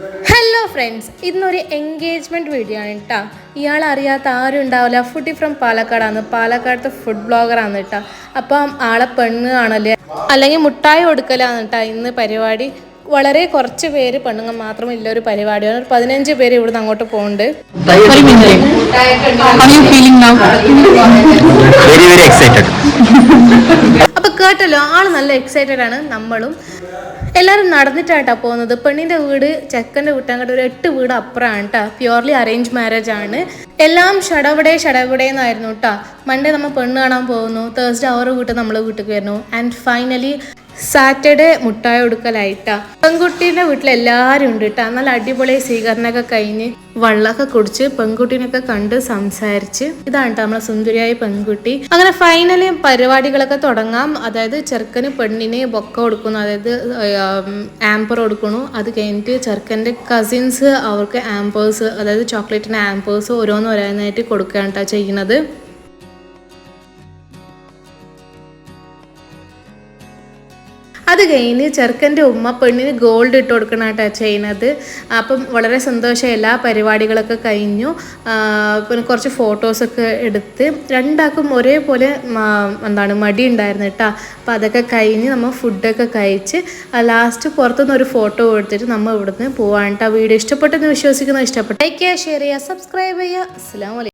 Hello friends, ഇന്നൊരു engagement video ആണ് കേട്ടോ. ഇയാൾ അറിയാത്ത ആരും ഉണ്ടാവില്ല. ഫുഡി ഫ്രം പാലക്കാടാണ്, പാലക്കാടത്തെ ഫുഡ് ബ്ലോഗറാണ് കേട്ടോ. അപ്പം ആളെ പെണ്ണ് ആണല്ലേ, അല്ലെങ്കിൽ മുട്ടായി കൊടുക്കലാണ് കേട്ടോ ഇന്ന് പരിപാടി. വളരെ കുറച്ച് പേര് പെണ്ണുങ്ങൾ മാത്രമില്ല ഒരു പരിപാടിയാണ്. ഒരു 15 പേര് ഇവിടുന്ന് അങ്ങോട്ട് പോകുന്നുണ്ട്. അപ്പൊ കേട്ടല്ലോ, ആള് നല്ല എക്സൈറ്റഡ് ആണ്. നമ്മളും എല്ലാവരും നടന്നിട്ടായിട്ടാ പോകുന്നത്. പെണ്ണിന്റെ വീട് ചെക്കൻ്റെ വീട്ടങ്ങോട്ട് ഒരു 8 വീട് അപ്പുറമാണ് കേട്ടോ. പ്യുവർലി അറേഞ്ച് മാരേജ് ആണ്. എല്ലാം ഷടപടേന്നായിരുന്നു കേട്ടോ. മൺഡേ നമ്മൾ പെണ്ണ് കാണാൻ പോകുന്നു, തേഴ്സ്ഡേ അവരുടെ വീട്ടിൽ നമ്മളെ വീട്ടിലേക്ക് വരുന്നു, ആൻഡ് ഫൈനലി സാറ്റർഡേ മുട്ടായി കൊടുക്കലായിട്ടാ. പെൺകുട്ടീൻ്റെ വീട്ടിലെല്ലാവരും ഉണ്ട് കേട്ടോ. നല്ല അടിപൊളി സ്വീകരണമൊക്കെ കഴിഞ്ഞ് വെള്ളമൊക്കെ കുടിച്ച് പെൺകുട്ടീനൊക്കെ കണ്ട് സംസാരിച്ച് ഇതാണ് കേട്ടോ നമ്മളെ സുന്ദരിയായ പെൺകുട്ടി. അങ്ങനെ ഫൈനലി പരിപാടികളൊക്കെ തുടങ്ങാം. അതായത് ചെറുക്കന് പെണ്ണിന് ബൊക്ക കൊടുക്കുന്നു, അതായത് ആംപർ കൊടുക്കുന്നു. അത് കഴിഞ്ഞിട്ട് ചെറുക്കൻ്റെ കസിൻസ് അവർക്ക് ആംപേഴ്സ്, അതായത് ചോക്ലേറ്റിന് ആംപേഴ്സ് ഓരോന്നായിട്ട് കൊടുക്കുകയാണ് കേട്ടോ ചെയ്യുന്നത്. അത് കഴിഞ്ഞ് ചെറുക്കൻ്റെ ഉമ്മ പെണ്ണിന് ഗോൾഡ് ഇട്ട് കൊടുക്കണായിട്ടാ ചെയ്യുന്നത്. അപ്പം വളരെ സന്തോഷം. എല്ലാ പരിപാടികളൊക്കെ കഴിഞ്ഞു. പിന്നെ കുറച്ച് ഫോട്ടോസൊക്കെ എടുത്ത് രണ്ടാൾക്കും ഒരേപോലെ മടി ഉണ്ടായിരുന്നു കേട്ടോ. അപ്പോൾ അതൊക്കെ കഴിഞ്ഞ് നമ്മൾ ഫുഡൊക്കെ കഴിച്ച് ലാസ്റ്റ് പുറത്തുനിന്ന് ഒരു ഫോട്ടോ എടുത്തിട്ട് നമ്മൾ ഇവിടുന്ന് പോവാണ് കേട്ടോ. വീഡിയോ ഇഷ്ടപ്പെട്ടെന്ന് വിശ്വസിക്കുന്നു. ഇഷ്ടപ്പെട്ടു ലൈക്ക് ചെയ്യുക, ഷെയർ ചെയ്യുക, സബ്സ്ക്രൈബ് ചെയ്യുക. അസ്സലാമു അലൈക്കും.